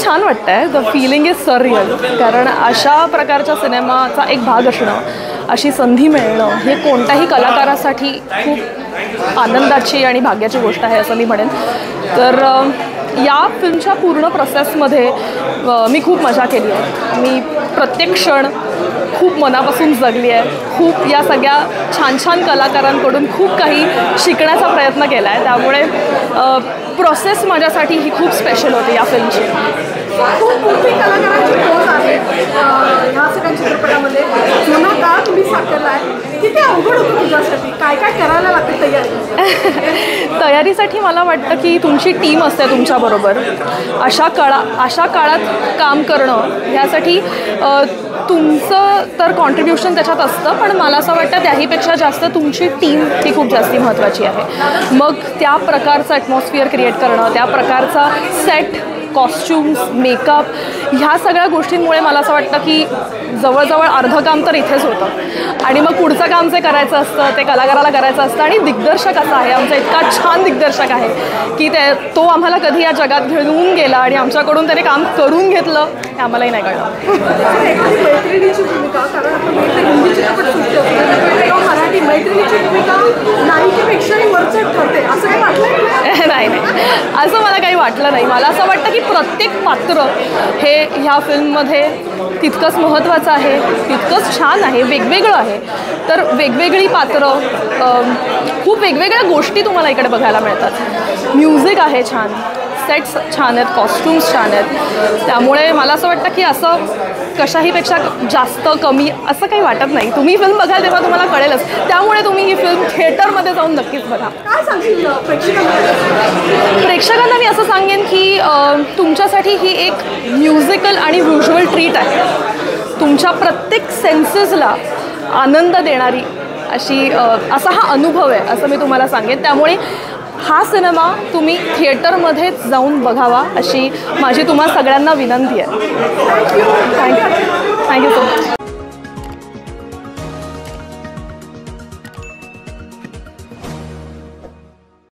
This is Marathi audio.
छान वाटतं आहे. The feeling is surreal. कारण अशा प्रकारच्या सिनेमाचा एक भाग असणं, अशी संधी मिळणं हे कोणत्याही कलाकारासाठी खूप आनंदाची आणि भाग्याची गोष्ट आहे असं मी म्हणेन. तर या फिल्मच्या पूर्ण प्रोसेसमध्ये मी खूप मजा केली आहे. मी प्रत्येक क्षण खूप मनापासून जगली आहे. खूप या सगळ्या छान छान कलाकारांकडून खूप काही शिकण्याचा प्रयत्न केला आहे. त्यामुळे प्रोसेस माझ्यासाठी ही खूप स्पेशल होती या फिल्मची. खूप मोठी कलाकारांची पोच आहे ह्या सगळ्या चित्रपटामध्ये. जुना काळ तुम्ही साकारला आहे, किती अवघड होतं तुझ्यासाठी? काय काय करायला लागते तयारी? तयारीसाठी मला वाटतं की तुमची टीम असते तुमच्याबरोबर. अशा काळात काम करणं ह्यासाठी तुमचं तर कॉन्ट्रीब्युशन त्याच्यात असतं, पण मला असं वाटतं त्याहीपेक्षा जास्त तुमची टीम ही खूप जास्ती महत्त्वाची आहे. मग त्या प्रकारचं ॲटमॉस्फिअर क्रिएट करणं, त्या प्रकारचा सेट, कॉस्ट्युम्स, मेकअप ह्या सगळ्या गोष्टींमुळे मला असं वाटतं की जवळजवळ अर्धं काम तर इथेच होतं. आणि मग पुढचं काम जे करायचं असतं ते कलाकाराला करायचं असतं. आणि दिग्दर्शक असा आहे, आमचा इतका छान दिग्दर्शक आहे की तो आम्हाला कधी या जगात घेऊन गेला आणि आमच्याकडून त्याने काम करून घेतलं हे आम्हालाही नाही कळलं. एखादी मैत्रिणीची भूमिका, कारण आपण हिंदी चित्रपट सुटतो तेव्हा मराठी मैत्रिणीची भूमिका नायिकेपेक्षाही वरचढ ठरते, असं काही वाटलं? नाही, असं मला काही वाटलं नाही. मला असं वाटतं की प्रत्येक पात्र हे ह्या फिल्ममध्ये तितकंच महत्त्वाचं आहे, तितकंच छान आहे, वेगवेगळं आहे. तर वेगवेगळी पात्रं, खूप वेगवेगळ्या गोष्टी तुम्हाला इकडे बघायला मिळतात. म्युझिक आहे छान, सेट्स छान आहेत, कॉस्ट्युम्स छान आहेत. त्यामुळे मला असं वाटतं की असं कशाहीपेक्षा जास्त कमी असं काही वाटत नाही. तुम्ही फिल्म बघाल तेव्हा तुम्हाला कळेलच. त्यामुळे तुम्ही ही फिल्म थिएटरमध्ये जाऊन नक्कीच बघा. काय सांगशील प्रेक्षकांना मी असं सांगेन की तुमच्यासाठी ही एक म्युझिकल आणि व्हिज्युअल ट्रीट आहे. तुमच्या प्रत्येक सेन्सेसला आनंद देणारी असा हा अनुभव आहे असं मी तुम्हाला सांगेन. त्यामुळे हा सिनेमा तुम्ही थिएटरमध्येच जाऊन बघावा अशी माझी तुम्हा सगळ्यांना विनंती आहे. Thank you so much.